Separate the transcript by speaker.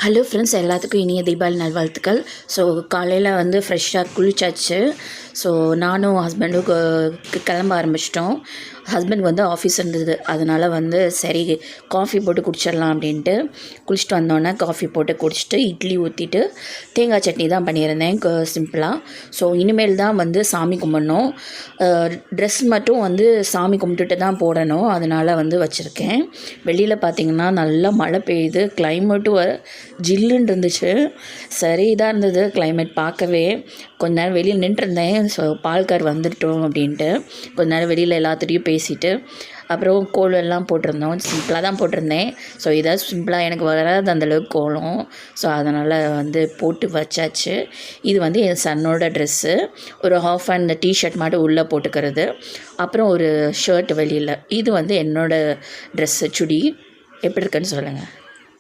Speaker 1: Hello friends, எல்லாத்துக்கும் இனிய தீபாவளி நல்வாழ்த்துக்கள். ஸோ காலையில் வந்து ஃப்ரெஷ்ஷாக குளிச்சாச்சு. ஸோ நானும் ஹஸ்பண்டும் கிளம்ப ஆரம்பிச்சிட்டோம். ஹஸ்பண்ட் வந்து ஆஃபீஸ் இருந்தது, அதனால் வந்து சரி காஃபி போட்டு குடிச்சிடலாம் அப்படின்ட்டு குளிச்சுட்டு வந்தோடனே காஃபி போட்டு குடிச்சிட்டு இட்லி ஊற்றிட்டு தேங்காய் சட்னி தான் பண்ணியிருந்தேன் சிம்பிளாக. ஸோ இனிமேல் தான் வந்து சாமி கும்பிட்ணும். ட்ரெஸ் மட்டும் வந்து சாமி கும்பிட்டுட்டு தான் போடணும், அதனால் வந்து வச்சுருக்கேன். வெளியில் பார்த்திங்கன்னா நல்லா மழை பெய்யுது, கிளைமேட்டும் ஜில்லுன்னு இருந்துச்சு. சரி இதாக இருந்தது கிளைமேட் பார்க்கவே. கொஞ்ச நேரம் வெளியில் நின்றுருந்தேன். ஸோ பால்கார் வந்துட்டோம் அப்படின்ட்டு கொஞ்ச நேரம் வெளியில் எல்லாத்துட்டையும் பேசிவிட்டு அப்புறம் கோலம்லாம் போட்டிருந்தோம். சிம்பிளாக தான் போட்டிருந்தேன். ஸோ இதாக சிம்பிளாக எனக்கு வராது அந்தளவுக்கு கோலம். ஸோ அதனால் வந்து போட்டு வச்சாச்சு. இது வந்து என் சன்னோட ட்ரெஸ்ஸு. ஒரு ஹாஃப் அண்ட் டிஷர்ட் மட்டும் உள்ளே போட்டுக்கிறது, அப்புறம் ஒரு ஷர்ட் வெளியில். இது வந்து என்னோடய ட்ரெஸ்ஸு சுடி. எப்படி இருக்குன்னு சொல்லுங்கள்.